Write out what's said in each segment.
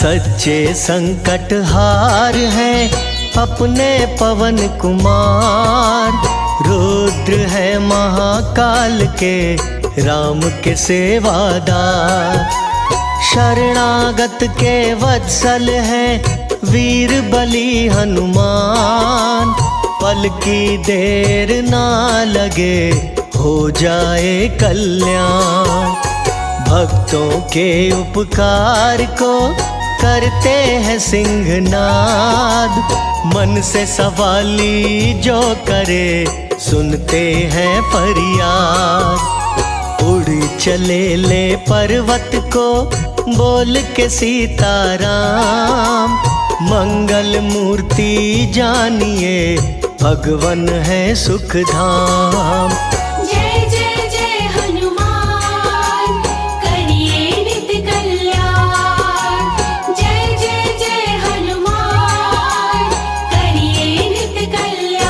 सच्चे संकट हार हैं अपने पवन कुमार। रुद्र है महाकाल के राम के सेवादार। शरणागत के वत्सल हैं वीर बली हनुमान। पल की देर ना लगे हो जाए कल्याण। भक्तों के उपकार को करते हैं सिंहनाद। मन से सवाली जो करे सुनते हैं फरियाद। उड़ चले ले पर्वत को बोल के सीताराम। मंगल मूर्ति जानिए भगवन है सुखधाम। जय जय जय हनुमान करिए नित कल्याण। जय जय जय हनुमान करिए नित कल्याण।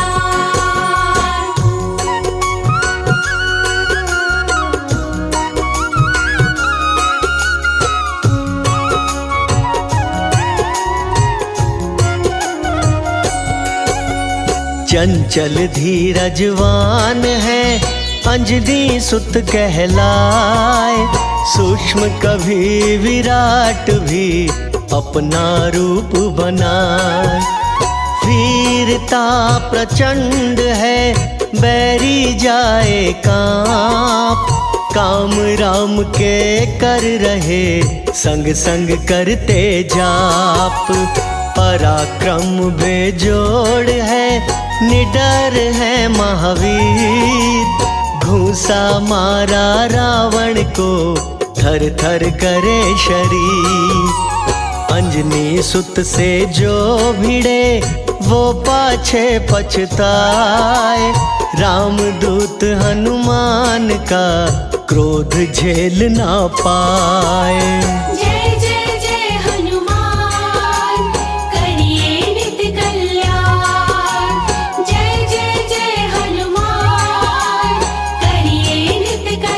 चंचल धीरजवान है अंजनी सुत कहलाए। सूक्ष्म कभी विराट भी अपना रूप बनाए। वीरता प्रचंड है बैरी जाए कांप। काम राम के कर रहे संग संग करते जाप। पराक्रम बेजोड़ है निडर है महावीर। घूसा मारा रावण को थर थर करे शरीर। अंजनी सुत से जो भिड़े वो पाछे पछताए। रामदूत हनुमान का क्रोध झेल ना पाए। जय जय जय हनुमान करिए नित कल्याण। जय जय जय हनुमान करिए नित कल्याण।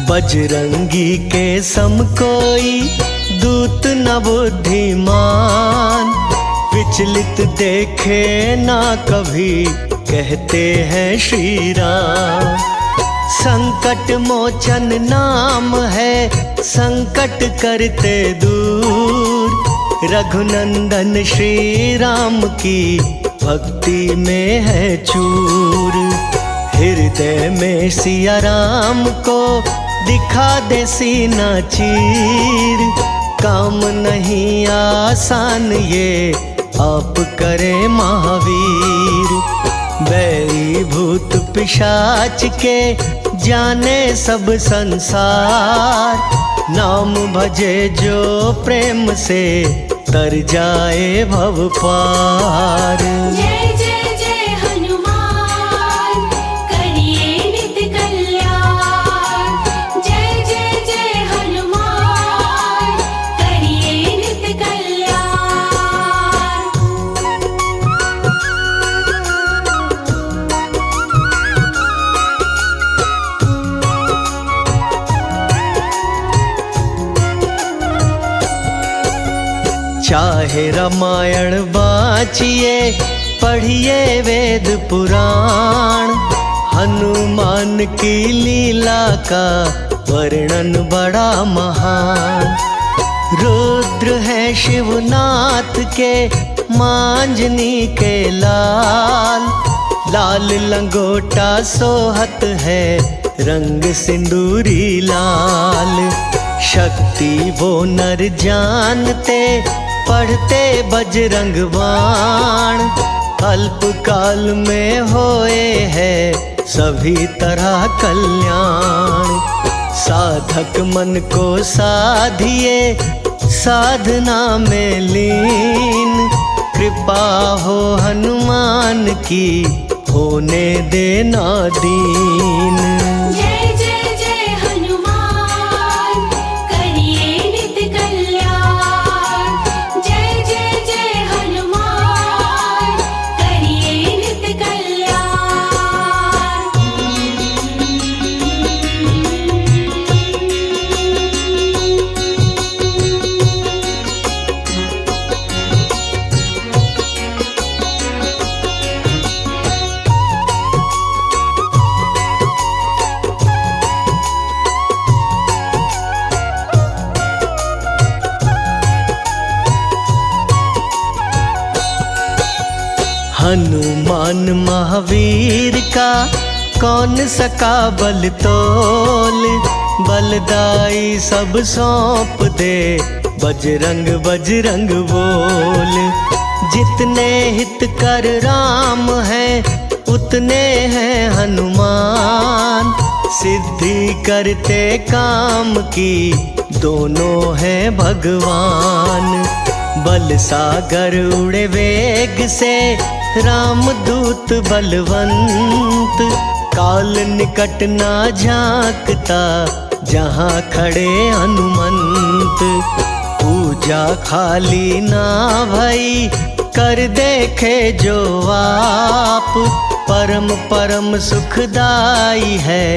बजरंगी के सम कोई दूत न बुद्धिमान। विचलित देखे ना कभी कहते हैं श्री राम। संकट मोचन नाम है संकट करते दूर। रघुनंदन श्री राम की भक्ति में है चूर। हृदय में सिया राम को दिखा दे सीना चीर। काम नहीं आसान ये आप करे महावीर। बैरी भूत पिशाच के जाने सब संसार। नाम भजे जो प्रेम से तर जाए भव पार। जय जय जय हनुमान करिए नित कल्याण। जय जय जय हनुमान करिए नित कल्याण। चाहे रामायण बाचिए पढ़िए वेद पुराण। हनुमान की लीला का वर्णन बड़ा महान। रुद्र है शिवनाथ के मांजनी के लाल। लाल लंगोटा सोहत है रंग सिंदूरी लाल। शक्ति वो नर जानते पढ़ते बजरंग बाण। अल्प काल में होए है सभी तरह कल्याण। साधक मन को साधिए साधना में लीन। कृपा हो हनुमान की, होने देना दीन। जय जय जय हनुमान, करिए नित कल्याण। जय जय जय हनुमान, करिए नित कल्याण। हनुमान महावीर का कौन सका बल तोल, बलदाई सब सौंप दे बजरंग बजरंग बोल। जितने हित कर राम है, उतने हैं हनुमान, सिद्धि करते काम की, दोनों हैं भगवान। बल सागर उड़े वेग से, रामदूत बलवंत, काल निकट ना झांकता, जहाँ खड़े हनुमंत। पूजा खाली ना भई, कर देखे जो आप, परम परम सुखदाई है,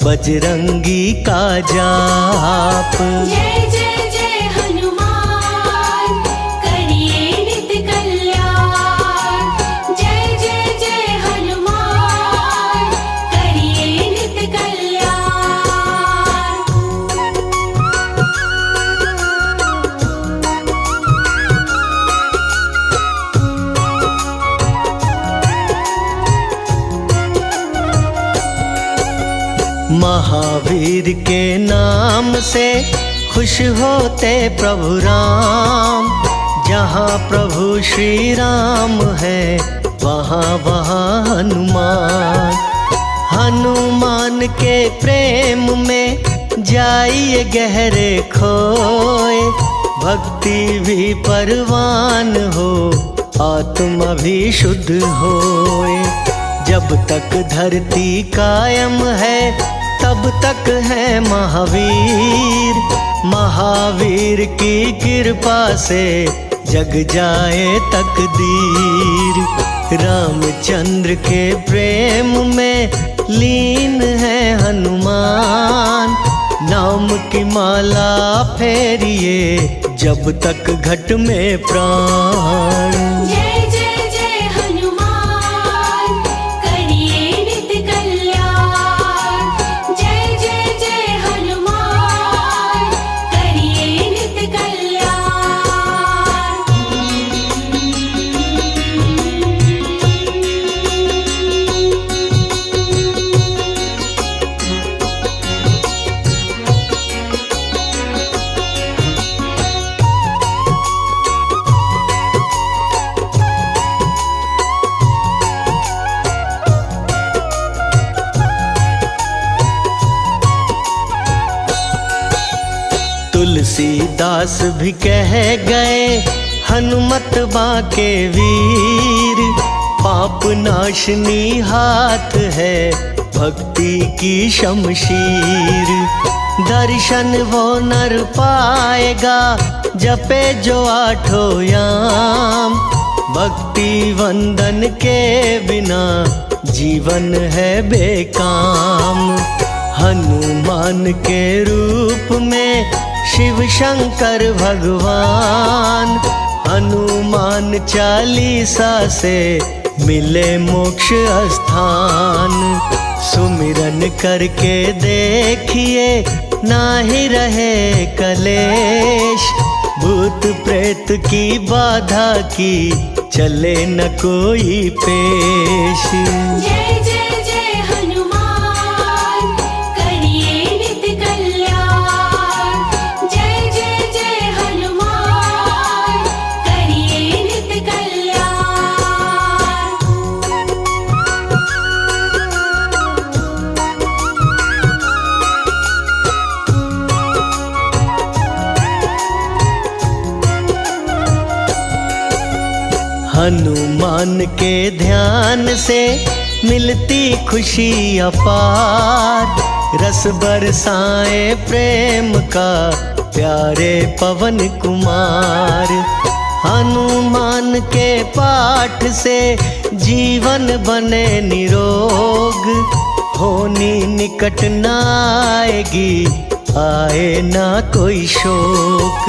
बजरंगी का जाप। जय जय जय हनुमान, करिए नित कल्याण। जय जय जय हनुमान, करिए नित कल्याण। महावीर के नाम से खुश होते प्रभु राम, जहाँ प्रभु श्री राम है, वहाँ वहाँ हनुमान। हनुमान के प्रेम में जाइए गहरे खोए, भक्ति भी परवान हो, आत्मा भी शुद्ध होए। जब तक धरती कायम है, तब तक है महावीर, महावीर की कृपा से जग जाए तकदीर। रामचंद्र के प्रेम में लीन है हनुमान, नाम की माला फेरिए जब तक घट में प्राण। जय जय जय हनुमान, करिए नित कल्याण। जय जय जय हनुमान, करिए नित कल्याण। तुलसीदास भी कह गए, हनुमत बाके वीर, पाप नाशनी हाथ है, भक्ति की शमशीर। दर्शन वो नर पाएगा, जपे जो आठों याम, भक्ति वंदन के बिना जीवन है बेकाम। हनुमान के रूप में शिव शंकर भगवान, हनुमान चालीसा से मिले मोक्ष स्थान। सुमिरन करके देखिए, नाही रहे कलेश, भूत प्रेत की बाधा की चले न कोई पेश। जय जय जय हनुमान, करिए नित कल्याण। जय जय जय हनुमान, करिए नित कल्याण। हनुमान के ध्यान से मिलती खुशी अपार, रस बरसाए प्रेम का प्यारे पवन कुमार। हनुमान के पाठ से जीवन बने निरोग, होनी निकट न आएगी, आए ना कोई शोक।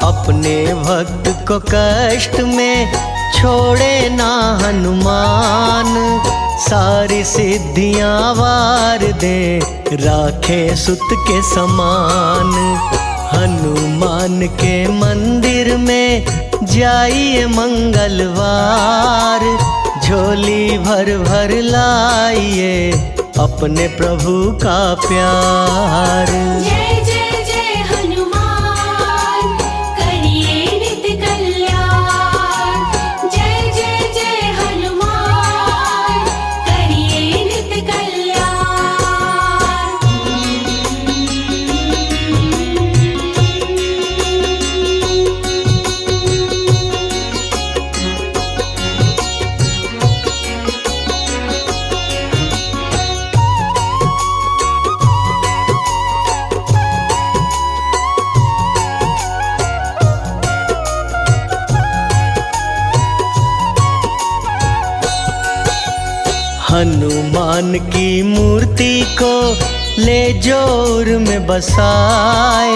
अपने भक्त को कष्ट में छोड़े ना हनुमान, सारी सिद्धियां वार दे, राखे सुत के समान। हनुमान के मंदिर में जाइए मंगलवार, झोली भर भर लाइए अपने प्रभु का प्यार। जय जय जय हनुमान, करिए नित कल्याण। जय जय जय हनुमान, करिए नित कल्याण। हनुमान की मूर्ति को ले जोर में बसाए,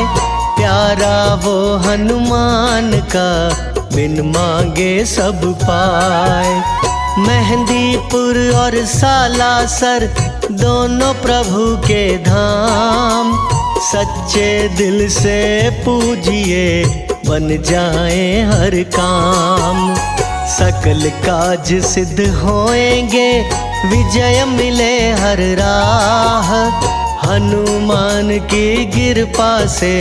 प्यारा वो हनुमान का बिन मांगे सब पाए। मेहंदीपुर और सालासर दोनों प्रभु के धाम, सच्चे दिल से पूजिए बन जाए हर काम। सकल काज सिद्ध होएंगे, विजय मिले हर राह, हनुमान की कृपा से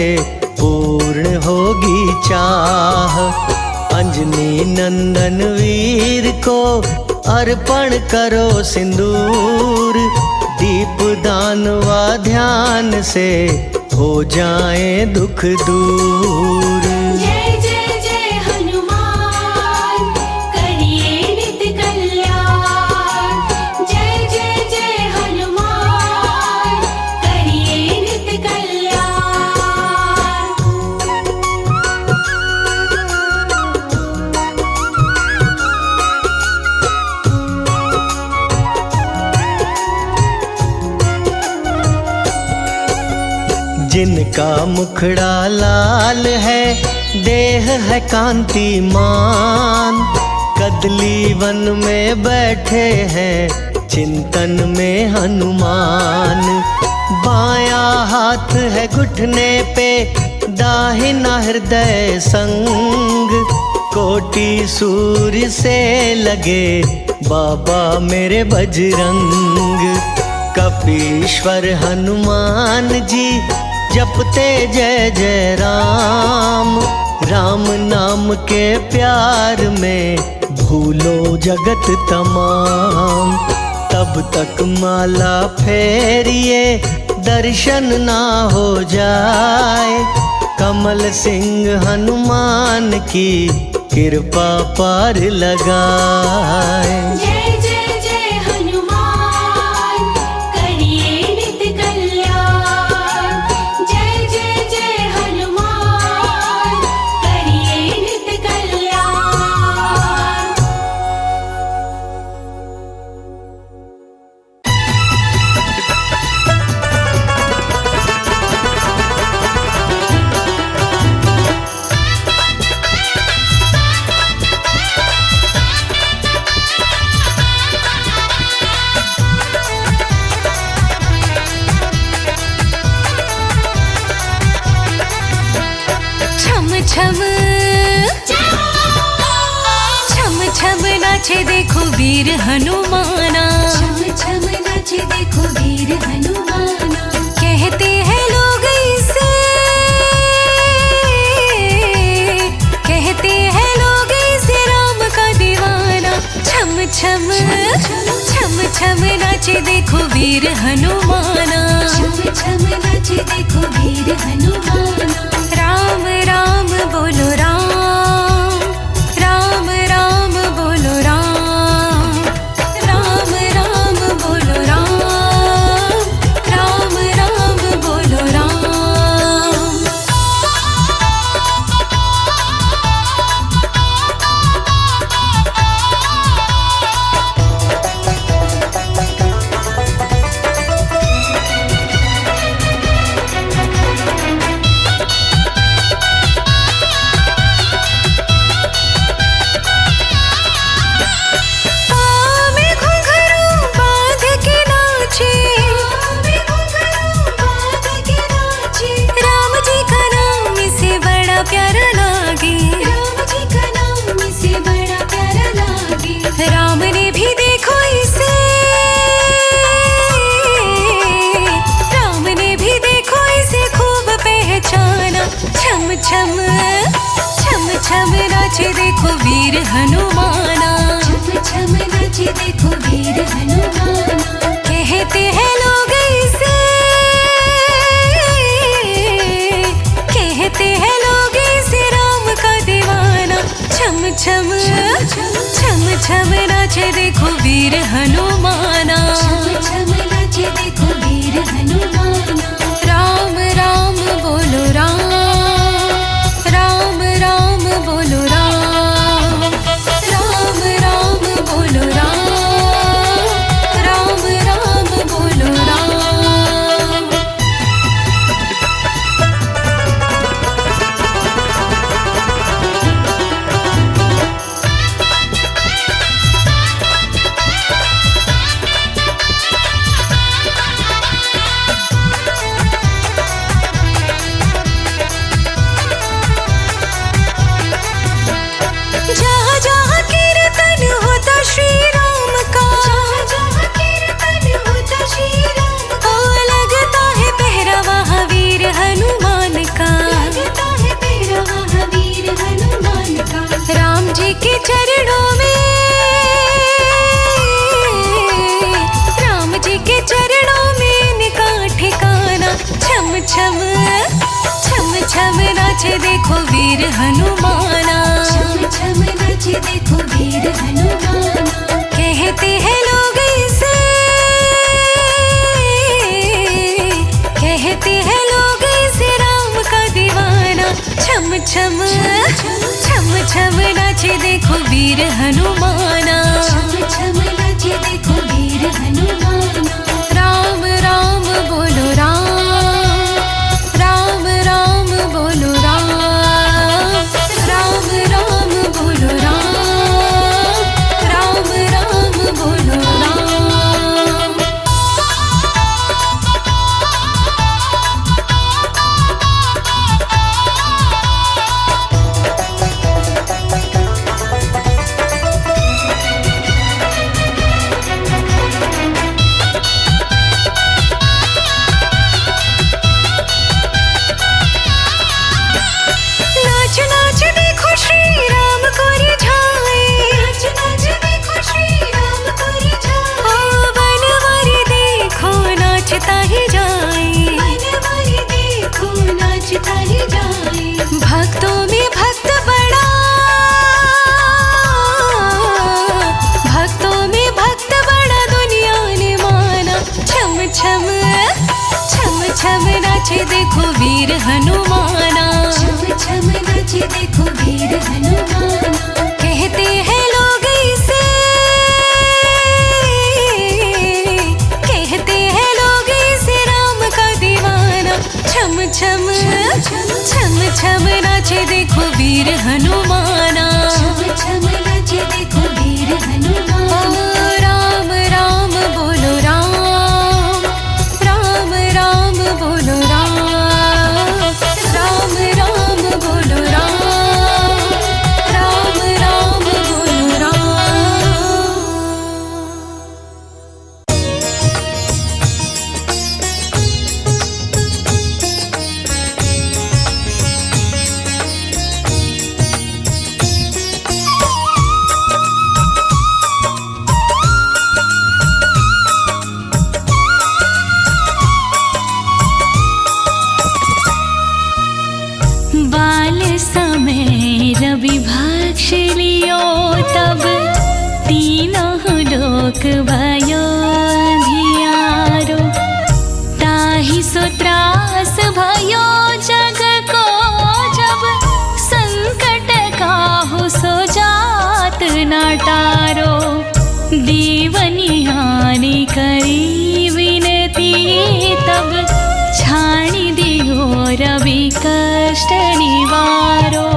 पूर्ण होगी चाह। अंजनी नंदन वीर को अर्पण करो सिंदूर, दीप दान व ध्यान से हो जाए दुख दूर। जय जय जय हनुमान, करिए नित कल्याण। जय जय जय हनुमान, करिए नित कल्याण। जिनका मुखड़ा लाल है, देह है कांतिमान, कदली वन में बैठे हैं चिंतन में हनुमान। बायां हाथ है घुटने पे, दाहिना हृदय संग, कोटि सूर्य से लगे बाबा मेरे बजरंग। कपीश्वर हनुमान जी जपते जय जय राम, राम नाम के प्यार में भूलो जगत तमाम। तब तक माला फेरिए दर्शन ना हो जाए, कमल सिंह हनुमान की कृपा पार लगाए। जय जय जय हनुमान, करिए नित कल्याण। जय जय जय हनुमान, करिए नित कल्याण। छम छम छम नाचे देखो वीर हनुमाना, छम छम नाचे देखो वीर हनुमाना। कहते हैं लोग इसे, कहते हैं लोग इसे राम का दीवाना। छम छम छम छम नाचे देखो वीर हनुमाना, छम छम नाचे देखो वीर हनुमाना। राम राम बोलो राम, राम राम बोलो वीर हनुमाना। छम छम नाचे देखो वीर हनुमाना। राम राम बोलो राम, राम राम बोलो राम, राम राम बोलो राम, राम राम बोलो राम। जहाँ जहाँ कीर्तन होता श्री राम का, जहाँ जहाँ कीर्तन होता श्री राम का। ओ लगता है पहरावा वीर हनुमान का। लगता है पहरावा वीर हनुमान का। राम जी के चरणों में, राम जी के चरणों में इनका ठिकाना। छम छम छम छम नाचे देखो वीर हनुमाना। छम छम नाचे देखो वीर हनुमाना। कहते हैं लोग इसे, कहते हैं लोग इसे राम का दीवाना। छम छम छम छम नाचे देखो वीर हनुमाना। छम छम नाचे देखो वीर हनुमाना। राम राम बोलो राम, राम राम बोलो राम, राम राम बोलो राम, राम राम बोलो राम। नाच नाच देखो श्री राम को रिझाए। नाच नाच देखो श्री राम को रिझाए। ओ बनवारी देखो नाचता ही जाए। बनवारी देखो नाचता ही जाए। भक्तों में भक्त बड़ा, भक्तों में भक्त बड़ा दुनिया ने माना। छम छम छम छम नाचे देखो वीर हनुमाना। छम छम नाचे देखो वीर हनुमाना। कहते हैं लोग इसे, कहते हैं लोग इसे राम का दीवाना। छम छम छम छम नाचे देखो वीर हनुमाना। छम छम नाचे देखो वीर ओ हनुमाना। राम राम बोलो राम, राम राम बोलो राम, राम राम बोलो राम, राम राम बोलो राम। बाल समय रवि भक्ष लियो तब, तीनों लोक भयो धियारो। ताहि सो त्रास भयो जग को, जब संकट काहू सो जात न टारो। दीवनी हानि करी विनती तब, छाणी दियो रवि कष्ट निवारो।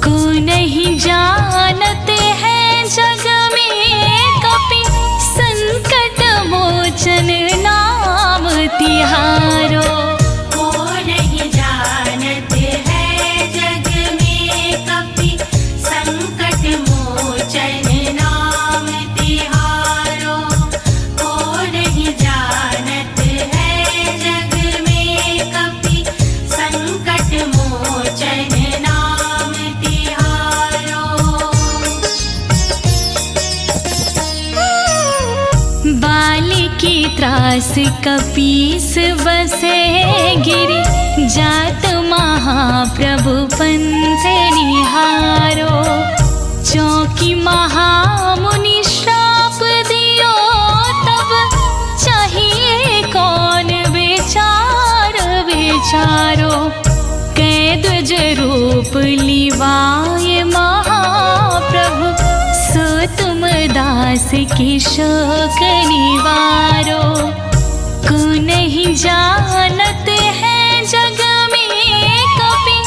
को नहीं जानते हैं जग में कपि, संकट मोचन नाम तिहारो। को नहीं जानते हैं जग में कपि, संकट मोचन नाम तिहारो। को नहीं जानते हैं जग में कपि, संकट मोचन नाम तिहारो। बालिकी त्रास कपीस बसे गिरि, जात महाप्रभु पंथ निहारो। चौकी महामुनि श्राप दे, विचारो, कै द्विज रूप लिवाए महाप्रभु, सो तुम दास की शोक निवारो। को नहीं जानत है जग में कपि,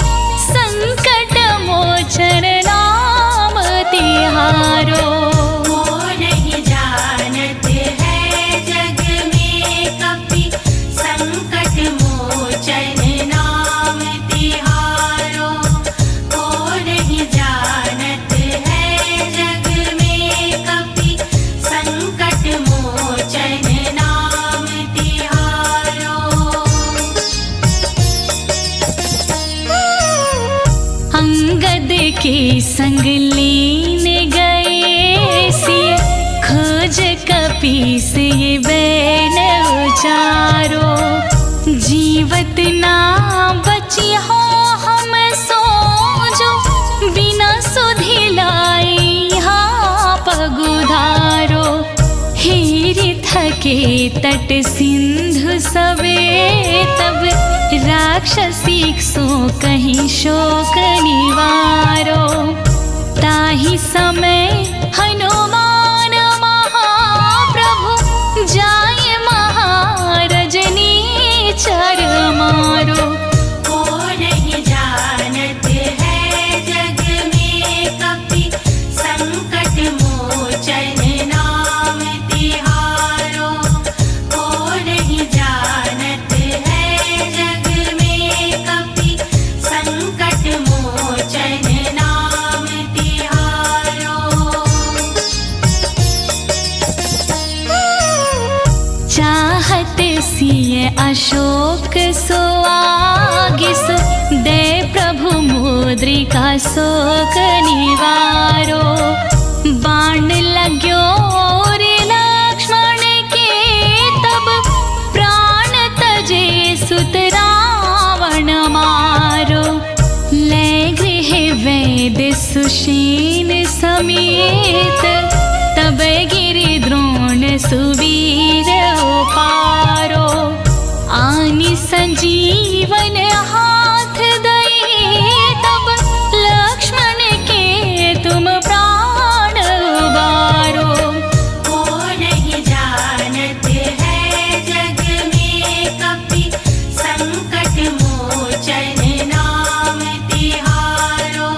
संकट मोचन नाम तिहारो। को नहीं जानत है जग में कपि, संकट मोचन नाम तिहारो। को नहीं जानत है जग में कपि, संकट मोचन नाम तिहारो। अंगद के संग लीन गए सिय, खोज कपीस ये बैन उचारो। जीवत ना बची हो हम सोजो, बिना सुधि लाई हाँ पगुधारो। हेरि थके तट सिंधु सबे, तब राक्षसी सो कहीं शोक निवारो। ताहि समय हनुमान महाप्रभु, जाय महारजनी चर मारो। को नहीं जानत है जग में कपि, संकट मोचन नाम तिहारो। को नहीं जानत है जग में कपि, संकट मोचन नाम तिहारो। चाहत सिय अशोक सो आगिसु, दे प्रभु मुद्रिका शोक निवारो। बाण लाग्यो रे लक्ष्मण के, तब प्राण तजे सुत रावण मारो। ले गृह वेद सुषेण समेत, तब गिरि द्रोण सुवीर उपारो। आनि संजीवन हाथ दई, तब लक्ष्मण के तुम प्राण उबारो। को नहीं जानत है जग में कपि, संकट मोचन नाम तिहारो।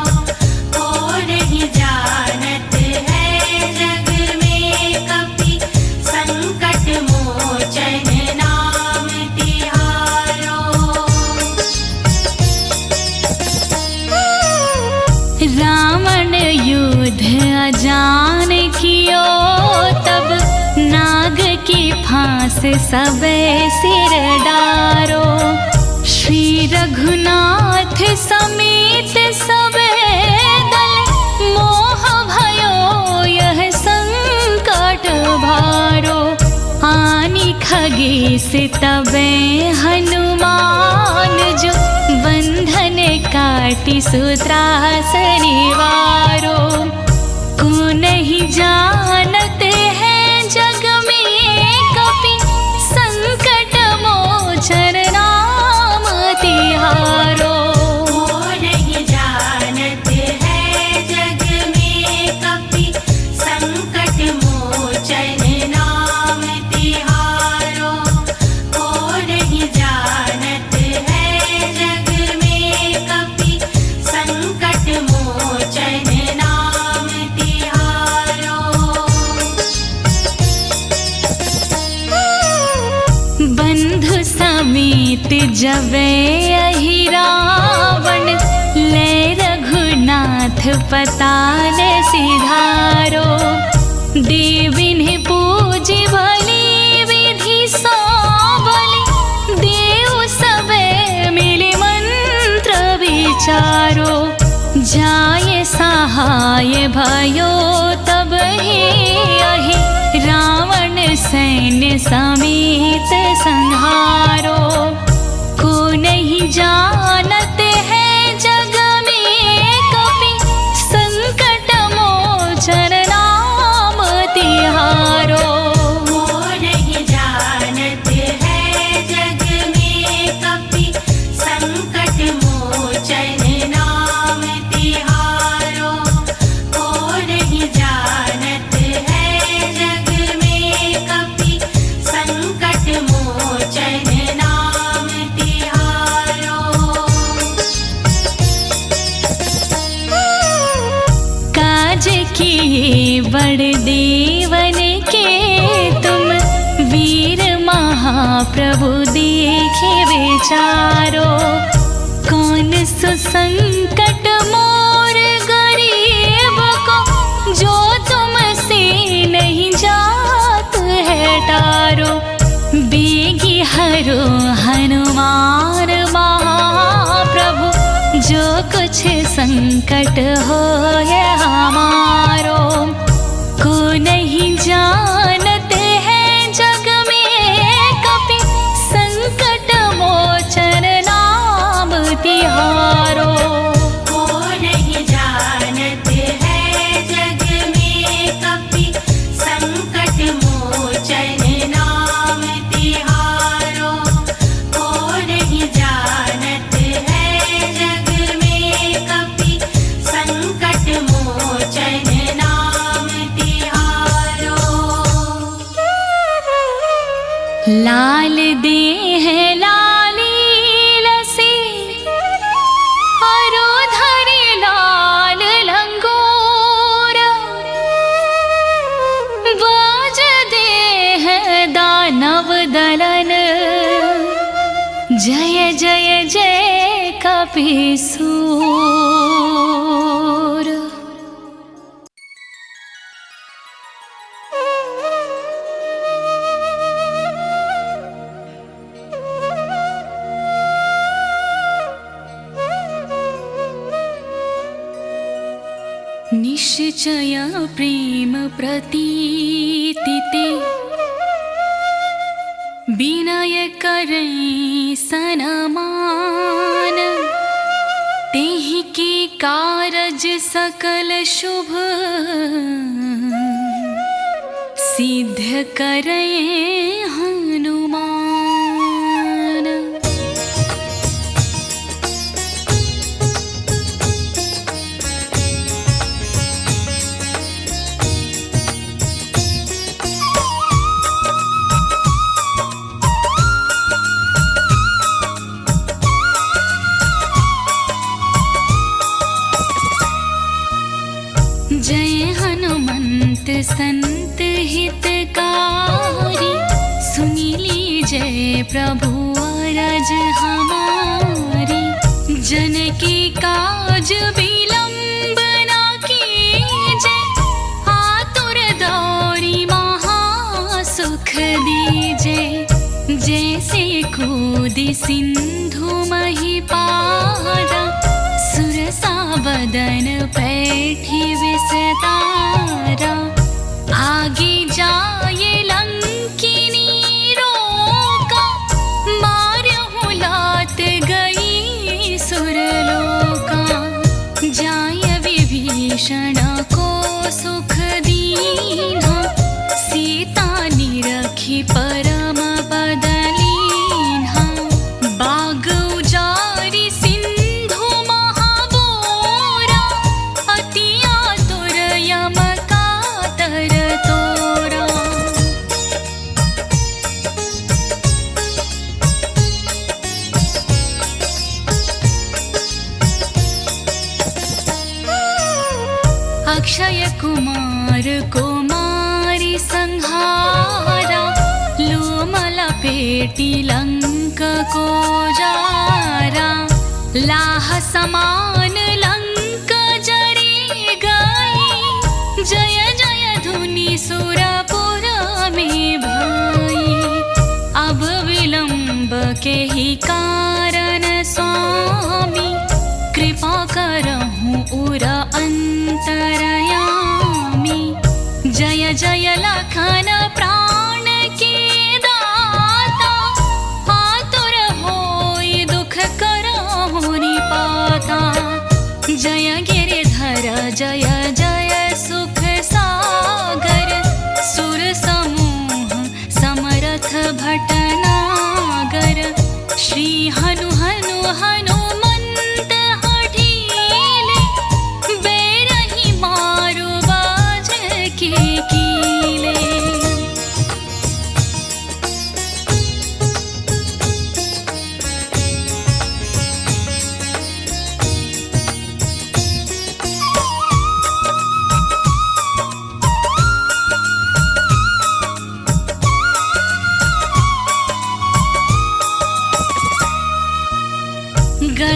को नहीं जानत है जग में कपि, संकट मोचन नाम तिहारो। रावण युद्ध अजान कियो, तब नाग की फांस सबे सिर डारो। श्री रघुनाथ समेत सबे दल, मोह भयो यह संकट भारो। आनि खगेश तबे हनुमान, जो बंधन काटि सूत्रास निवारो। को नहीं जानत है जग में कपि, संकट मोचन नाम तिहारो। को नहीं जानत है जग में कपि, संकट मोचन नाम तिहारो। को नहीं जानत है जग में कपि, संकट मोचन नाम तिहारो। बंधु समेत जबे अहि रावण, ले रघुनाथ पताल सिधारो। देविन्हि पूजि भली विधि सो बलि, देव सबे मिलि मंत्र विचारो। जाय सहाय भयो तब ही अहि, रावण सैन्य समेत संहारो। को नहीं जानत है जग में कपि, संकट मोचन नाम तिहारो। को नहीं जानत है जग में कपि, महाप्रभु देखे विचारो, कौन सुसंकट मोर गरीब को, जो तुमसे नहीं जात है टारो। बेगी हरो हनुमान महाप्रभु, जो कुछ संकट हो है हमारो। को नहीं जानते हैं जग में कपि, संकट मोचन नाम तिहारो। को नहीं जानते हैं जग में कपि, संकट मोचन नाम तिहारो। को नहीं जानते हैं जग में कपि, संकट मोचन नाम तिहारो। लाल देह लाली लसी, अरो धरि लाल लंगोर। बाज देह दानव दलन, जय जय जय कपीसूर। निश्चय प्रेम प्रतीति ते, विनय करई सनमान। तेहि के कारज सकल शुभ, सिद्ध करई हनुमान। जय हनुमंत संत हितकारी, सुनी लीजय प्रभु अरज हमारी। जन की काज विलंब ना कीजय, आतुर दौरी महा सुख दीजय। जैसे कूदी सिंधु महिपारा, सुरसा बदन पैठी विस्तारा। आगे जाए लंकिनी रोका, मारहु लात गई सुरलोका। जाय विभीषण को सुख दीन्हा, सीता निरखी परम पद लीन्हा। बाग उजारी सिंधु महाबोरा, अति आतुर यम कातर तोरा। अक्षय कुमार कुमारी संहारा, लोमल पेटी लंक को जारा। लाह समान लंक जरी गई, जय जय धुनि सुरपुर में भाई। अब विलंब के ही कारण स्वामी, कृपा करहूँ उर अंतरयामी। जय जय लखन प्राण के दाता, आतुर होई दुख करहु निपाता। जय गिरिधर जय जय सुख सागर, सुर समूह समरथ भटनागर। श्री हनु हनु हनुमंत हठीले, बैरही मारु बाज के कीले।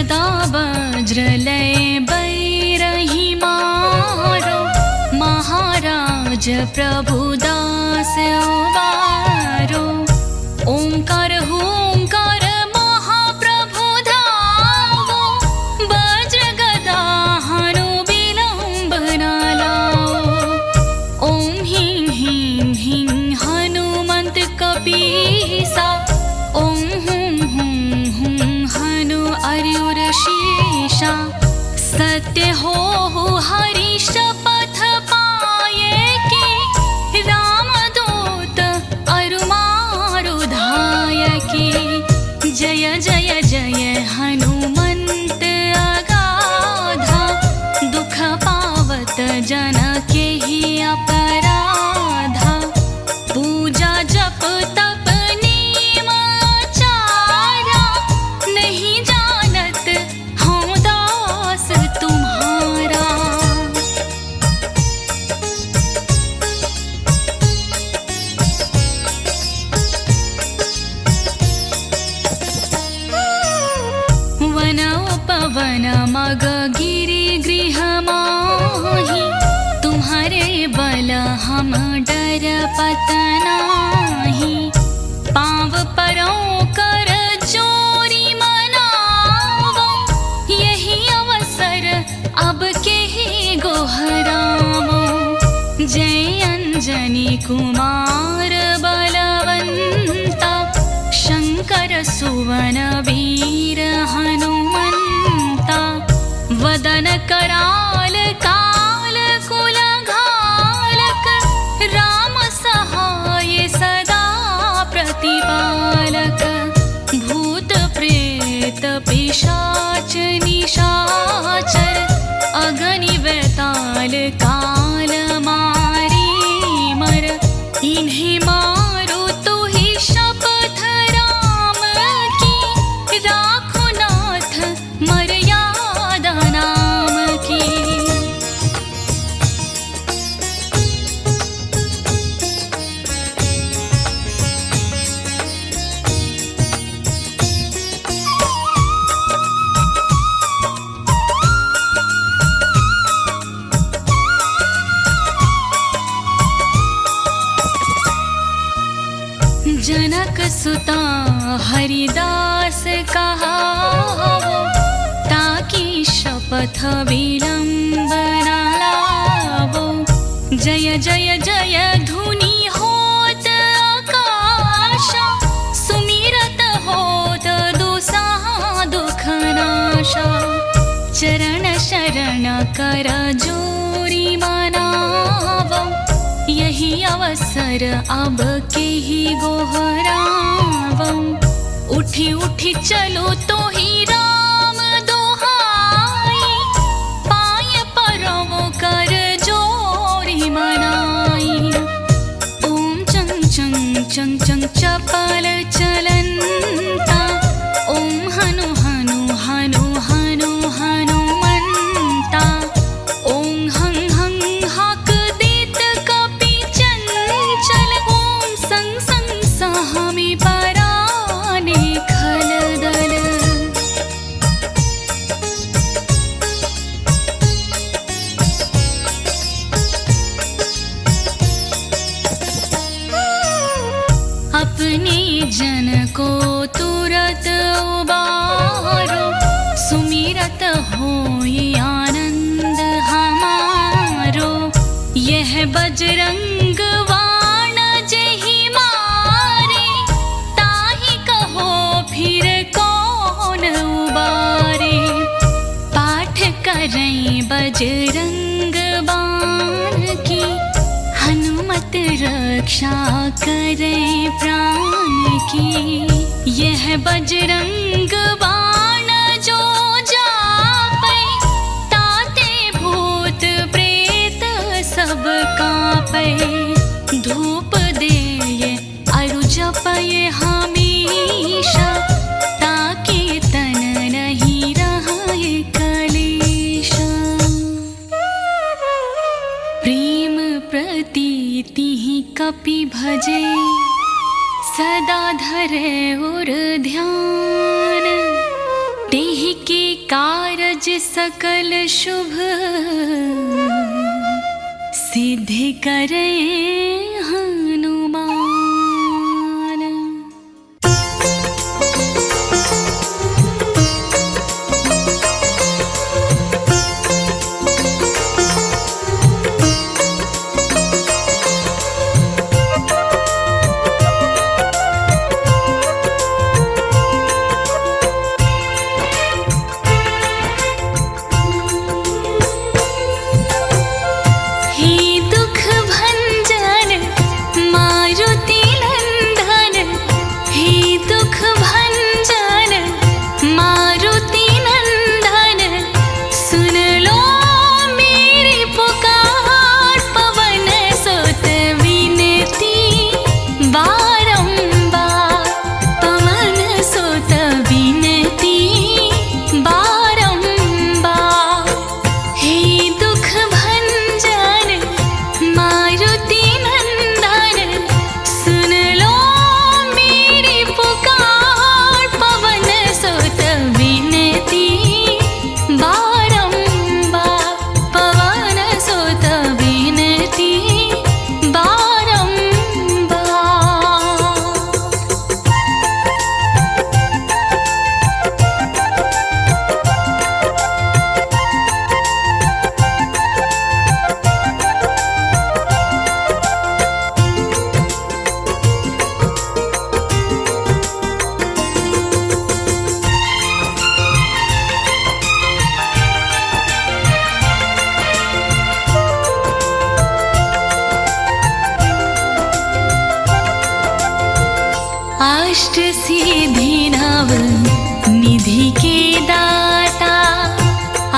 सदा वज्र लय बैरही मारो महाराज प्रभुदास उबारो ओंकार हुंकार महाप्रभु धावो वज्र गदा हनु विलंब न लाओ ओम ह्रीं ह्रीं ह्रीं हनुमंत कपीसा ओम हुं हुं हुं हनु अर्युर शीशा सत्य हो हरि शपथ पाए कि रामदूत अरुमारु धायकी जय जय जय हनुमंत अगाधा दुख पावत जन के ही अपराधा पूजा जप तप नेम आचारा नहीं जानत हूँ दास तुम्हारा। वन उपवन मग गिरि गृह माहि तुम्हारे बल हम डर पतनाहि पाँव परों कर जोरी मनावो यही अवसर अब के ही गोहरावो जय अंजनी कुमार बलवंता शंकर सुवन वीर हनुमंता वदन कराल काल कुल घालक राम सहाय सदा प्रतिपालक भूत प्रेत पिशाच निशाचर अगनि वेताल काल मारी मर इन्हें मारो तो ही शपथ राम की राखो नाथ मर्यादा नाम की। जनक सुता हरिदास कहावो ताकि शपथ विलंब न लावो जय जय जय धुनि होत आकाशा सुमिरत होत दुसाहा दुख नाशा चरण शरण कर जोरी मनावो यही अवसर अब के ही गोहरावो उठी उठी चलो तो ही राम दोहाई पाय परवो कर जोरी मनाई ओम चंग चंग चंग चंग चपल चलंता ओम हनु हनु हनु हनु हनुमंता ओम हंग हंग हाक देत कपि चंचल ओम संग संग सहमी पराने खलदल। अपने जन को तुरत उबारो सुमिरत होई आनंद हमारो यह बजरंग बाण जेहि मारे ताहि कहो फिर कौन उबारे पाठ करें बजरंग बाण की हनुमत रक्षा करे प्राण की यह बजरंग बाण जो जापै ताते भूत प्रेत सब कापै धूप दे अरु जपय हमेशा ताकि तन नहीं रहे कलेशा प्रेम प्रतीति कपि भजे सदा धरे और ध्यान तेहि के कारज सकल शुभ सिद्धि करे हनुमान। अष्ट सिद्धि नव निधि के दाता,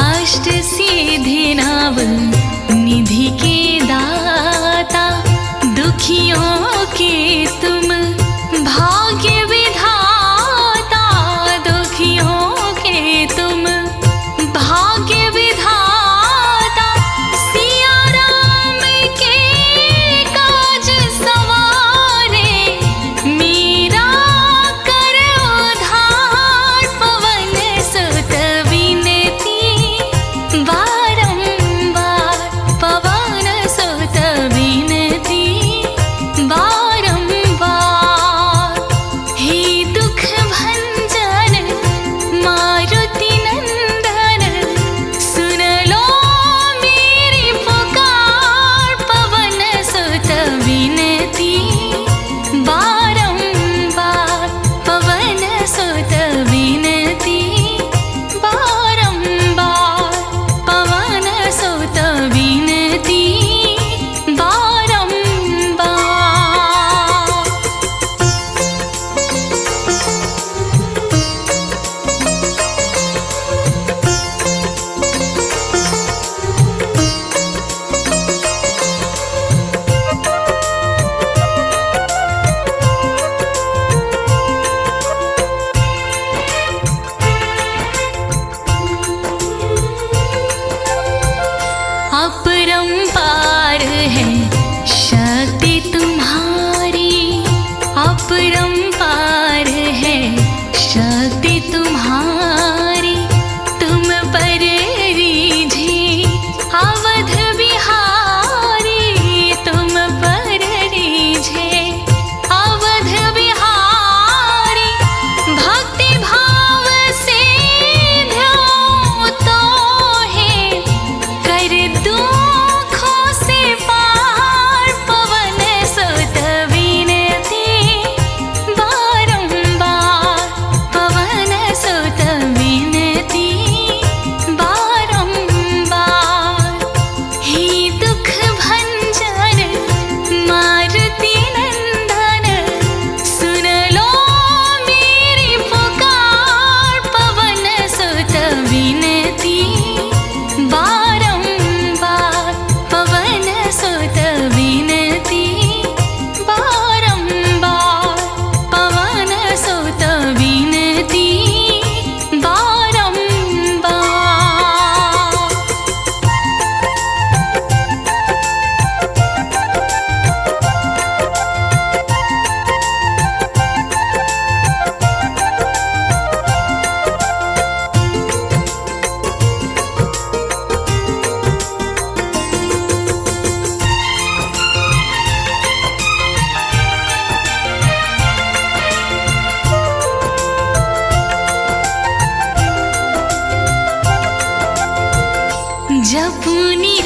अष्ट सिद्धि नव निधि के दाता, दुखियों के तुम भाग्य विधाता, दुखियों के तुम भाग्य विधाता, सिया राम के काज सवारे, मेरा कर उद्धार, पवन सुत विनती बारंबार, पवन सुत विनती बारंबार।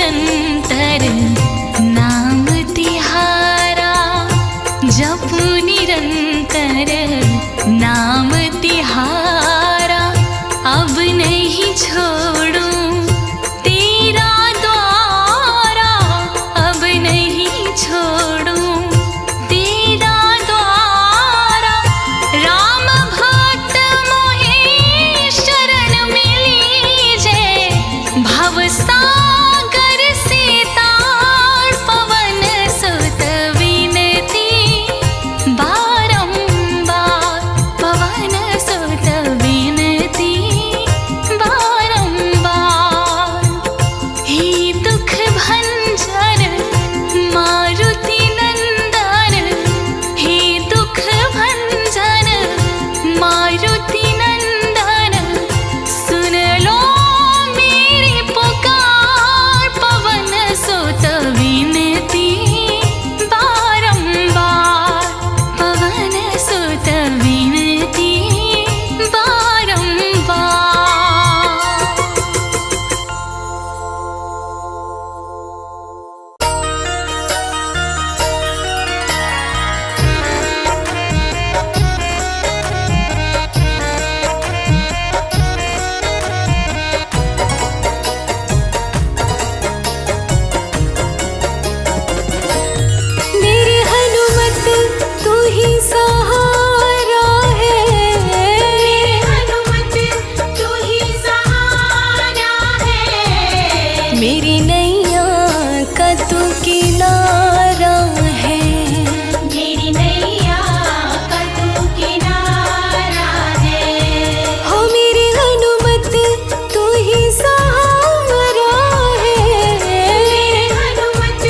निरंतर नाम तिहारा, जपू निरंतर नाम तिहारा, अब नहीं छोड़ूं तेरा द्वारा, अब नहीं छोड़ूं तेरा द्वारा। राम भक्त मोहे शरण में लीजे, भव सागर से तार पवन सुत विनती बारंबार, पवन सुत विनती बारंबार। हे दुख भंजन मारुति नंदन, हे दुख भंजन मारुति नंदन, सुन लो मेरी पुकार, पवन सुत विनती बारंबार, पवन सुत विनती बारंबार। मेरे हनुमत तू ही सहारा है, मेरे हनुमत तू ही सहारा है, मेरी नैया का तू किनारा है, मेरी नैया का तू किनारा है। हो मेरे हनुमत तू ही सहारा है, मेरे हनुमत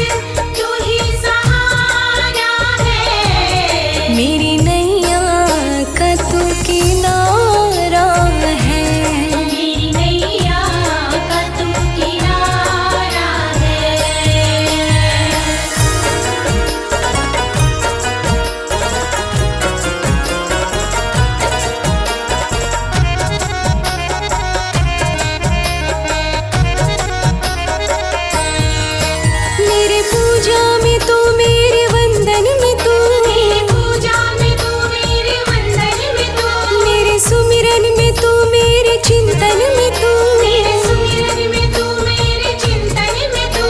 तू ही सहारा है, मेरी नैया का तू किनारा है, मेरी नैया का तू किनारा है। मेरे पूजा में तू, मेरे वंदन में तू, मेरे पूजा में तू, मेरे वंदन में तू, मेरे सुमिरन में तू, मेरे चिंतन में तू, मेरे सुमिरन में तू, मेरे चिंतन में तू।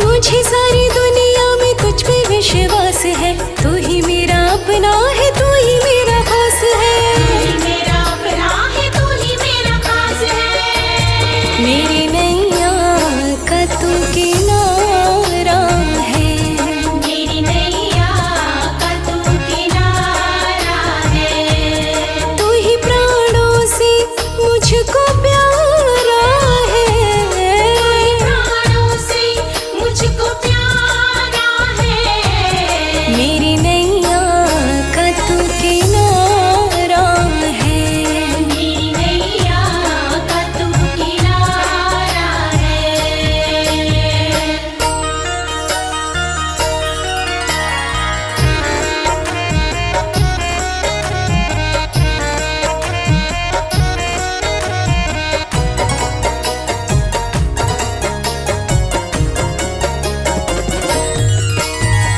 मुझे सारी दुनिया में तुझ पे विश्वास है, तू ही मेरा अपना है, तू ही मेरा खास है, तू ही मेरा अपना है, तू ही मेरा खास है। मेरी नैया का तू किनारा है, मेरी नैया का तू किनारा है। तू ही प्राणों से मुझको प्यारा है, तू ही प्राणों से मुझको प्यारा है, मेरी नैया का तू किनारा है, मेरी नैया का तू किनारा है।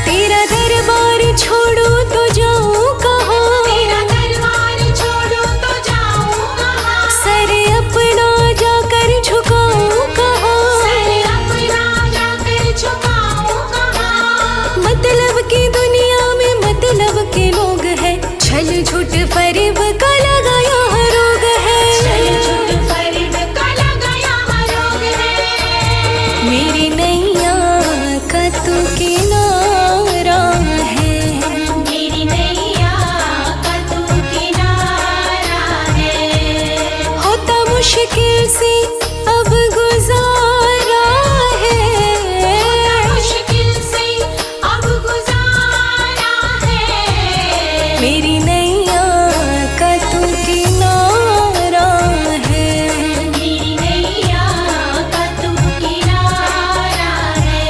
तेरा दरबार छोड़ो तो जाऊं कहाँ, तेरा दरबार छोड़ो तो जाऊं कहाँ, सर अपना जाकर झुकाऊं कहाँ, सर अपना जाकर झुकाऊं कहाँ। मतलब की दुनिया में मतलब के लोग हैं, छल झूठ फरेब का लगाया रोग है, छल झूठ फरेब का लगाया रोग है। मेरी नैया का तू किनारा है, मेरी नैया का तू किनारा है। होता मुश्किल से अब गुजारा है, होता मुश्किल से अब गुजारा है, मेरी नैया का तू किनारा है, मेरी नैया का तू किनारा है।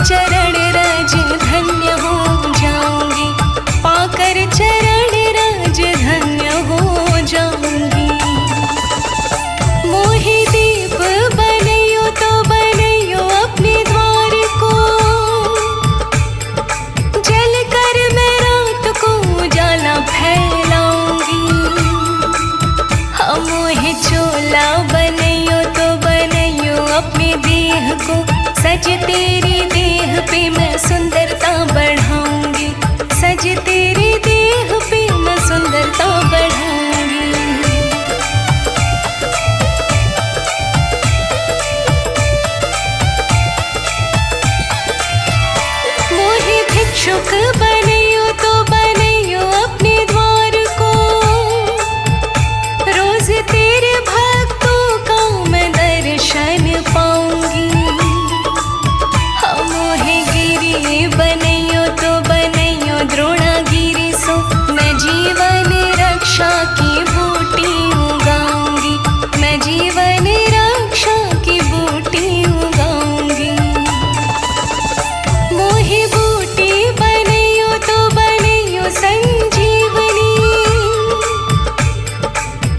चरण रज धन्य हो जाऊंगी, पाकर चरण रज धन्य हो जाऊंगी। मोहि दीप बनैयो तो बनैयो अपने द्वार को, जल कर मैं रात को उजाला फैलाऊंगी। मोहि चोला बनैयो तो बनैयो अपने देह को, सज तेरी देह पे मैं सुंदरता बढ़ाऊंगी, सज तेरी देह पे मैं सुंदरता बढ़ाऊंगी। मोहि भिक्षुक बनैयो तो बनैयो अपने द्वार को, रोज तेरे भक्तों का मैं दर्शन पाऊंगी। मोहि गिरी बनैयो तो बनैयो द्रोणागिरी सो, मैं जीवन रक्षा की बूटी उगाऊंगी, मैं जीवन रक्षा की बूटी उगाऊंगी। मोहि बूटी बनैयो तो बनैयो संजीवनी,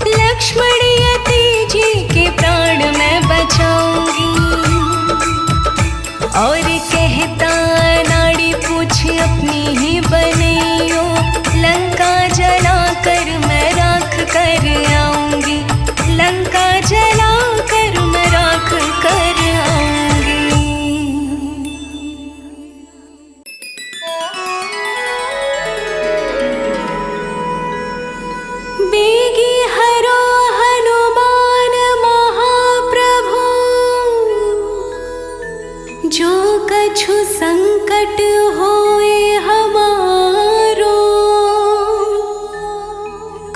लक्ष्मण यति जी के प्राण मैं बचाऊंगी। और कहता नाड़ी पूछ अपनी ही बनैयो, लंका जला कर मैं राख कर आऊंगी, लंका जला कर मैं राख कर आऊंगी। बेगी हरो हनुमान महाप्रभु, जो कछु संकट होए हमारो,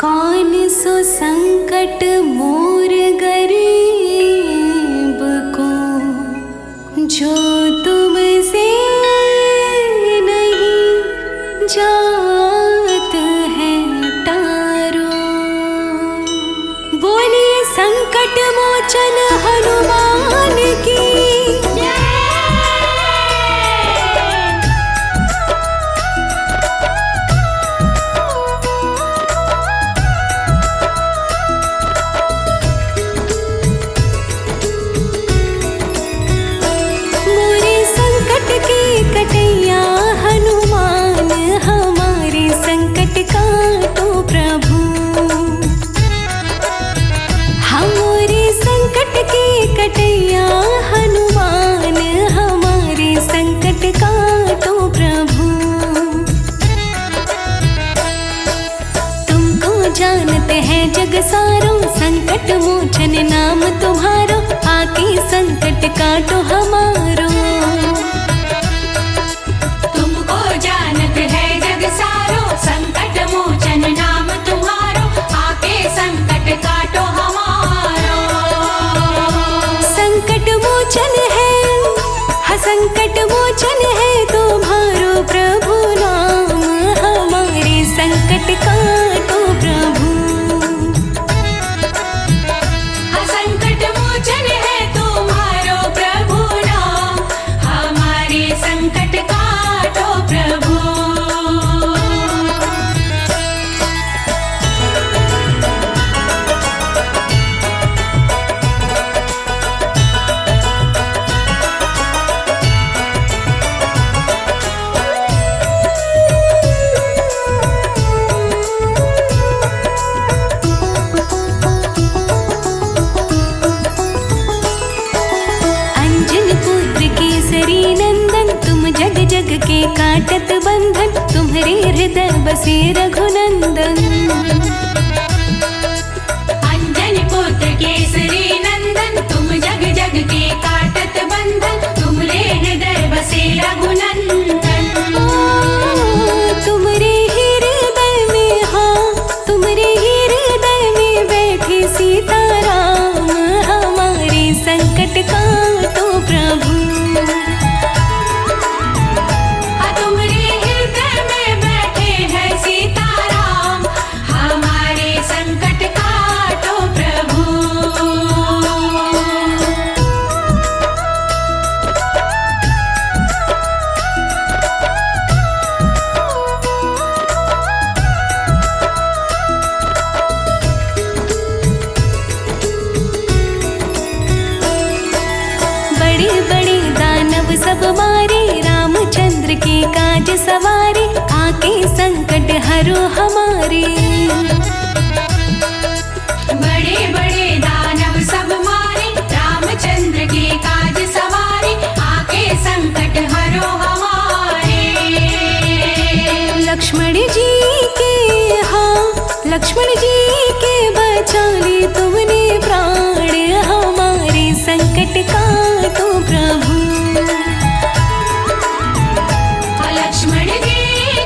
कौन सो संकट मोर गरीब को, जो तुमसे नहीं जात है टारो। बोलिए संकट मोचन हनुमान की। कटैया हनुमान हमारे संकट काटो प्रभु, हमारे संकट के कटैया हनुमान हमारे संकट काटो प्रभु। तुमको जानते हैं जग सारो, संकट मोचन नाम तुम्हारो, आके संकट काटो हमारो। संकट मोचन नाम तुम्हारो, आके संकट काटो हमारो। संकट मोचन है, हाँ संकट मोचन है तुम्हारो प्रभु नाम, हमारे संकट काटो प्रभु। हाँ संकट मोचन है तुम्हारो प्रभु नाम, हमारे संकट काटो प्रभु। जग के काटत बंधन, तुम्हारे हृदय बसे रघुनंदन। अंजन पुत्र केसरी नंदन, तुम जग जग के काटत बंधन, तुम्हारे हृदय बसे रघुनंदन। तुम्हारे हृदय में, हाँ तुम्हारे हृदय में बैठे सीताराम, हमारे संकट काटो प्रभु। हरो हमारे। बड़े बड़े दानव सब मारे, रामचंद्र के काज सवारे, आके संकट हरो हमारे। लक्ष्मण जी के, हाँ लक्ष्मण जी के बचा ली तुमने प्राण, हमारे संकट काटो प्रभु। लक्ष्मण जी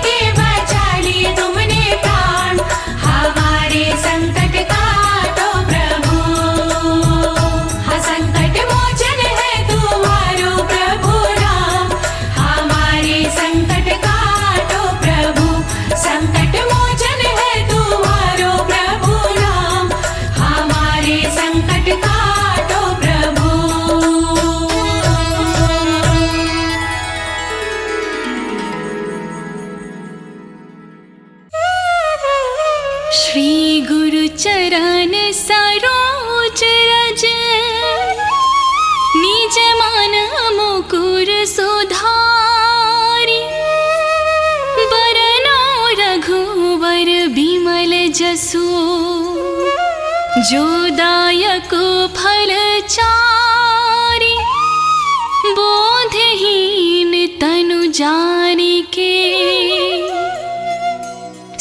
के बचा लिए तुमने प्राण, हमारे संकट काटो प्रभु। हाँ संकट मोचन है तुम्हारो प्रभु राम, हमारे संकट काटो प्रभु। संकट मोचन है तुम्हारो प्रभु राम, हमारे संकट काटो प्रभु। श्री गुरु चरण सरोज रज, निज मान मुकुर सुधारी। बरनौ रघुवर बिमल जसु, जो दायक फल चारि। बोधहीन तनु जानिके,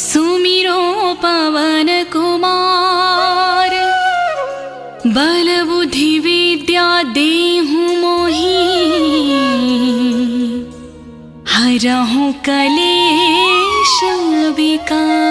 सुमिरो पवन कुमार। बल बुद्धि विद्या देहु मोहि, हरहु कलेश विकार।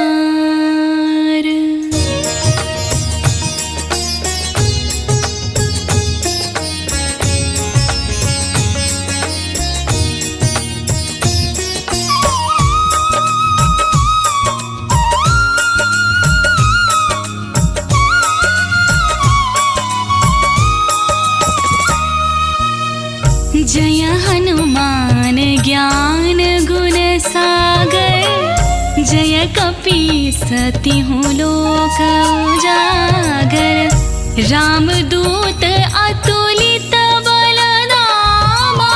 जय हनुमान ज्ञान गुण सागर, जय कपीस तिहु लोक उजागर। रामदूत अतुलित बल धामा,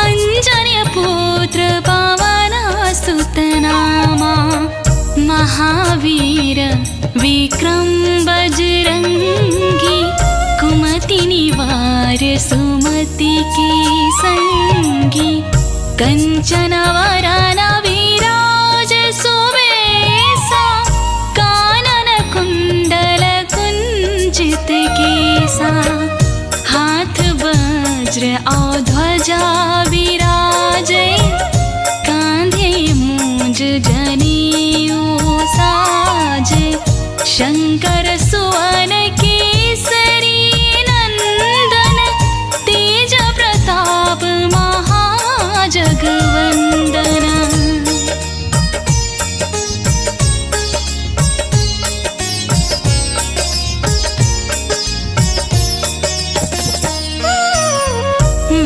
अंजनी पुत्र पवन सुत नामा। महावीर विक्रम बजरंगी, कुमति निवार सुमति के संगी। कंचन वरन विराज सुबेसा, कानन कुंडल कुंजित केसा। हाथ वज्र और ध्वजा विराजे, कांधे मूंज जनेऊ साजे। शंकर सुवन केसरी नंदन, तेज प्रताप महाजगवंदन।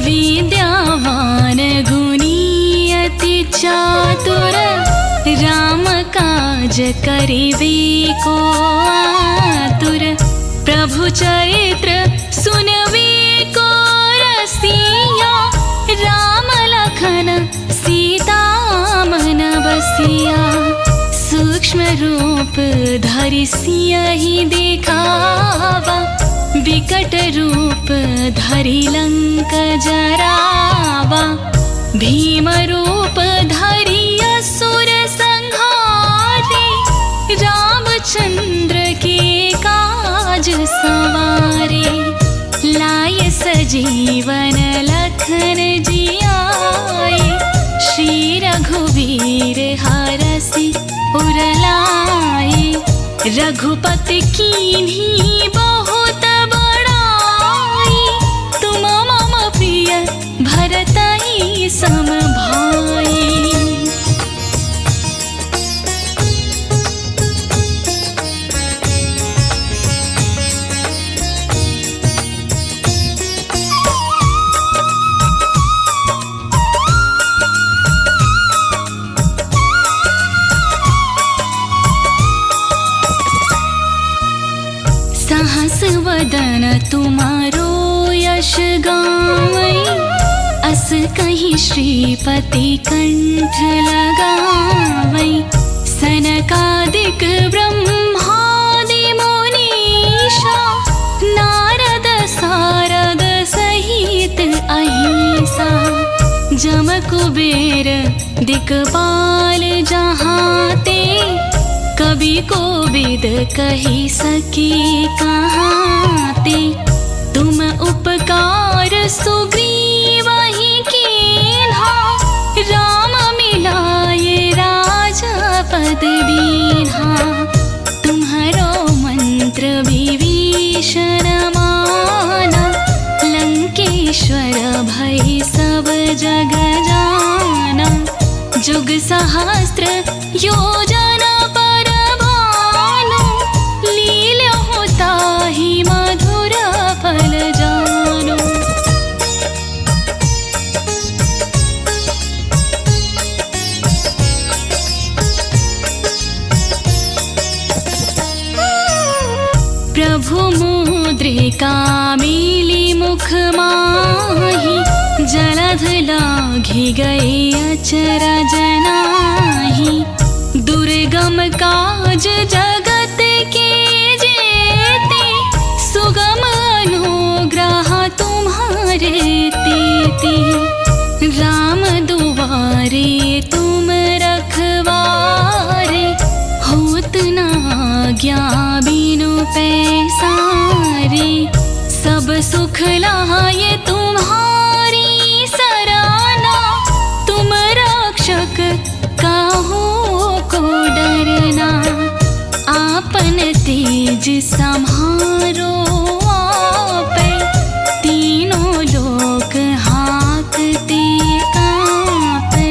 विद्यावान गुणी अति चातुर, राम काज करिबे को आतुर। प्रभु चरित्र सुनबे को रसिया, राम लखन सीता मन बसिया। सूक्ष्म रूप धरि सियहि देखावा, विकट रूप धरि लंक जरावा। भीम रूप धरि असुर संहारे, रामचंद्र के काज सवारे। लाय सजीवन लखन जियाए, श्री रघुवीर हरषि उर लाए। रघुपति कीन्ही बहुत बड़ाई, तुम मम प्रिय भरतहि सम भाई। सहस वदन तुम्हारो यश गावै, अस कहीं श्रीपति कंठ लगावै। सनकादिक ब्रह्मादि मुनीषा नारद सारद सहित अहिसा जम कुबेर दिक्पाल जहाँ ते कभी कोविद कही सके कहाँ ते तुम उपकार सुग्रीव ही कीन्हा राम मिलाए राजा पद दीन्हा तुम्हारो मंत्र विभीषण माना लंकेश्वर भय सब जग जाना जुग सहस्त्र योजन पर भानु लील्य होता ही मधुर फल जानो। प्रभु मुद्रिका मिली मुख माही जलध लाघि गए अचरज नाही दुर्गम काज जगत के जेते सुगम अनुग्रह तुम्हारे तेते राम दुआरे तुम रखवारे होत न आज्ञा बिनु पैसारे सब सुख लाए तुम्हारी सराना तुम रक्षक काहू को डरना आपन तेज सम्हारो आपे तीनों लोक हाकते कांपे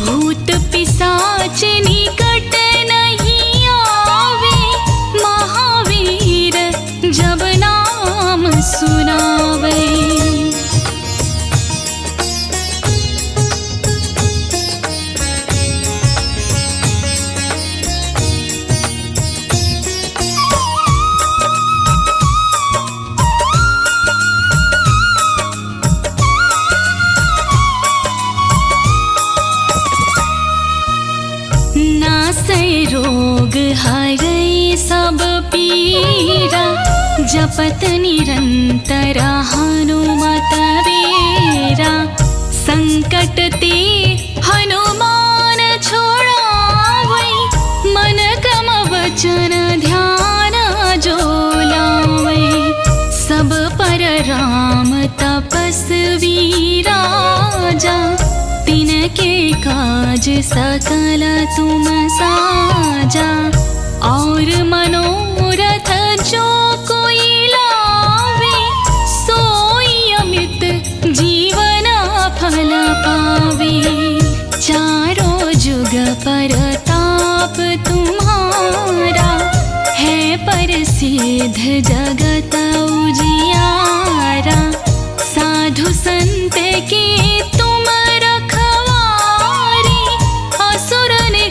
भूत पिशाच निकट नहीं आवे महावीर जब नाम सुनावे। नासै रोग हरै सब पीरा जपत निरंतर हनुमत वीरा संकट ते हनुमान छोड़ावै मन क्रम वचन ध्यान जो लावै सब पर राम तपस्वी राजा तिनके काज सकल तुम साजा और मनोरथ जो कोई लावे सोई अमित जीवन फल पावे चारों जुग परताप तुम्हारा है प्रसिद्ध जगत उजियारा साधु संत के तुम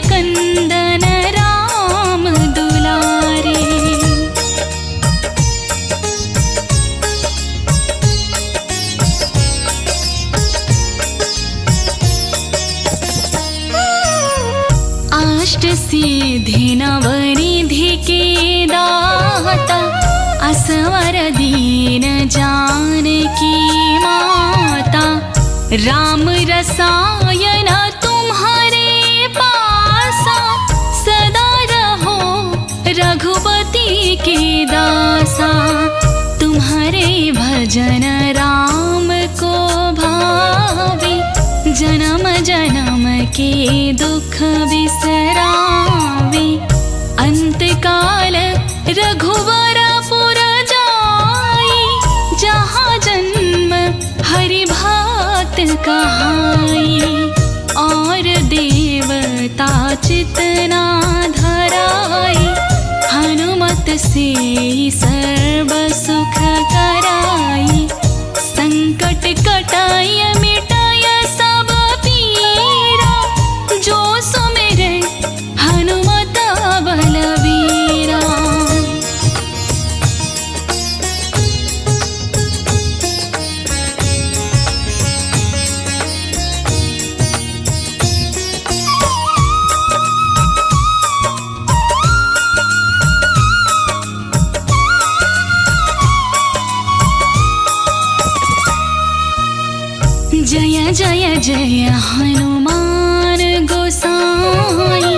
कंदन राम दुलारे। अष्ट सिद्धि नवनिधि के दाता असवर दीन जानकी माता राम रसायन तुम्हारे सदा रहो रघुपति के दासा तुम्हारे भजन राम को भावे जन्म जन्म के दुख बिसरावे अंत काल रघुवर पुर जाई जहाँ जन्म हरि भक्त कहाई और देवता चितना धराई हनुमत से सर्व सुख कराई संकट कटाई मिटाय सब पीरा जो सुमिरै हनुमत बलवीरा। जय हनुमान गोसाई,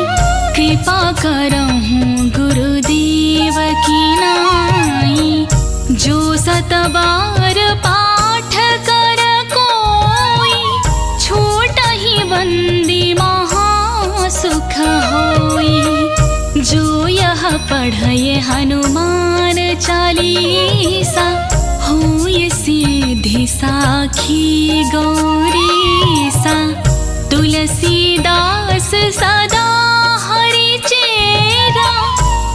कृपा करहूँ गुरुदेव की नाई। जो सत बार पाठ कर कोई, छोट ही बंदी महा सुख होई। जो यह पढ़े हनुमान चालीसा, होय सिद्धि साखी गौरीसा। तुलसीदास सदा हरि चेरा,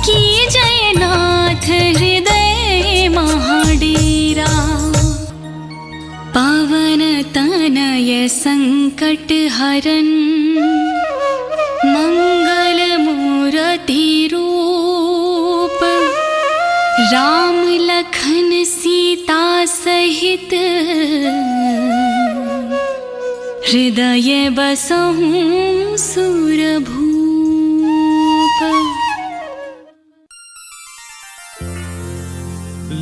की जयनाथ हृदय महाडेरा। पवन तनय संकट हरन, मंगल मूर्ति रूप। राम लखन सीता सहित, हृदय बसहु सुरभूप।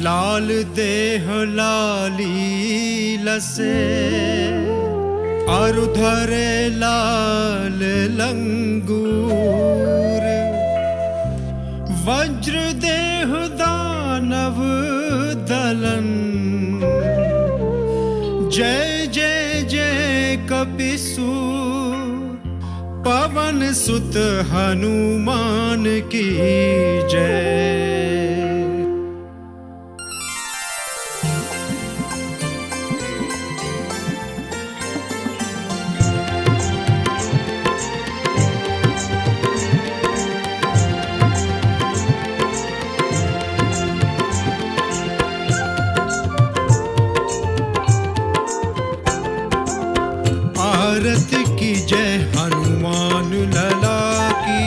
लाल देह लाली लसे, अरु धरे लाल लंगूर। वज्र देह दानव दलन, जय जय जय कपिसूर। पवन सुत हनुमान की जय। आरती की जय हनुमान लला की,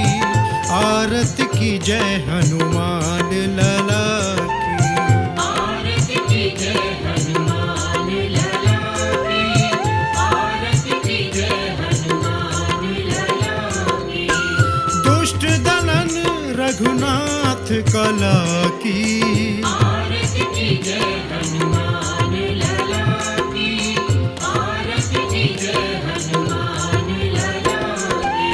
आरती की जय हनुमान लला की। आरती की जय हनुमान लला की, आरती की जय हनुमान लला की। दुष्ट दलन रघुनाथ कला की, आरती की जय हनुमान लला की, आरती की जय हनुमान लला की।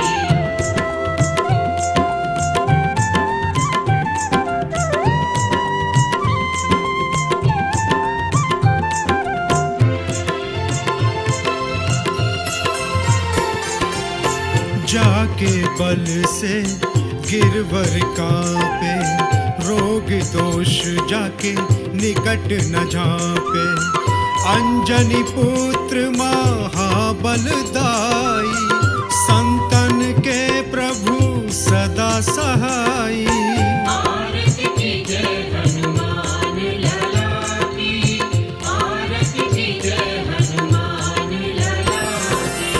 जाके बल से गिरवर कांपे, रोग दोष जाके निकट न झांपे। अंजनी पुत्र महाबलदाई, संतन के प्रभु सदा सहाई। आरती की जय हनुमान लला की, आरती की जय हनुमान लला की।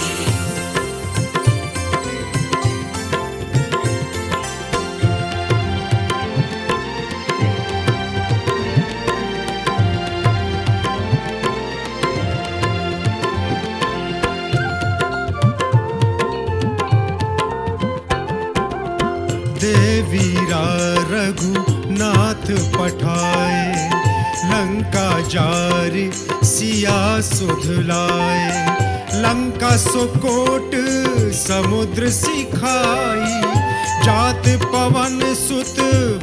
देवीरा रघुनाथ पठाए, लंका जारि सिया सुध लाए। लंका सुकोट समुद्र सिखाई, जात पवन सुत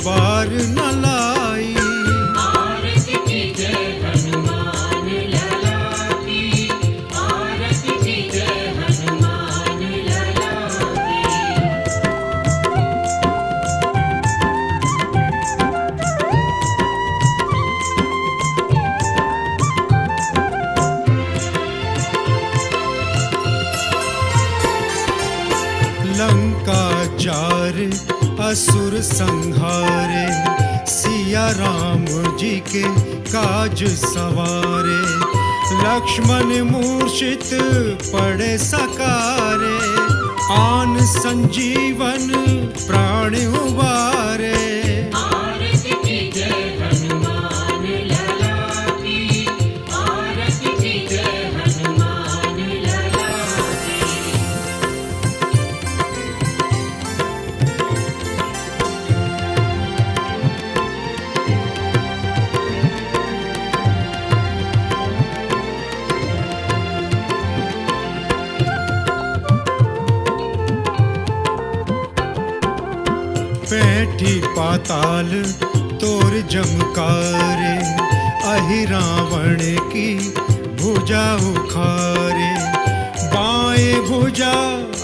बार न लाई। आरती की जय हनुमान लला की, आरती की जय हनुमान लला की। लंका जार असुर संहारे, सिया राम जी के काज सवारे। लक्ष्मण मूर्छित पड़े सकारे, आन संजीवन प्राण उबारे। आरती की जय हनुमान लला की, आरती की जय हनुमान लला की। बैठी पाताल तोर जमकारे, अहि रावण की भुजा उखारे, बाएं भुजा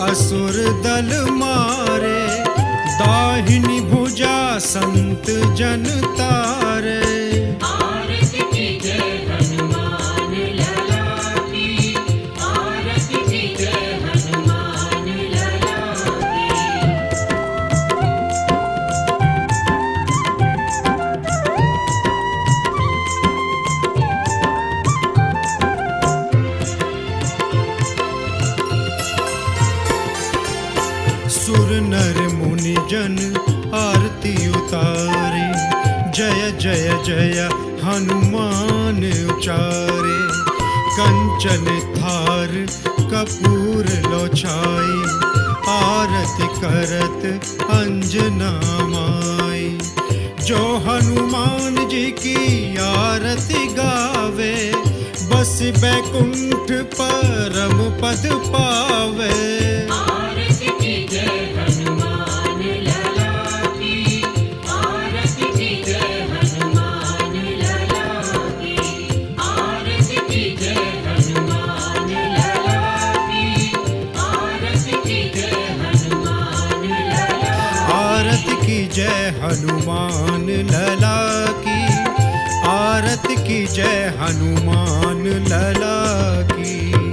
असुर दल मारे, दाहिनी भुजा संत जन तारे। आरती कीजे हनुमान लला की, आरती कीजे हनुमान लला की। सुर नर मुनि जन आरती उतारे, जय जय जय हनुमान उचारे। कंचन थार कपूर लो छाई, आरती करत अंजना माई। जो हनुमान जी की आरती गावे, बस बैकुंठ परम पद पावे। आरती कीजे हनुमान लला की, आरती कीजे हनुमान लला की। आरती कीजे हनुमान लला की, आरती कीजे हनुमान लला। आरती की जय हनुमान लला की, आरती की जय हनुमान लला की।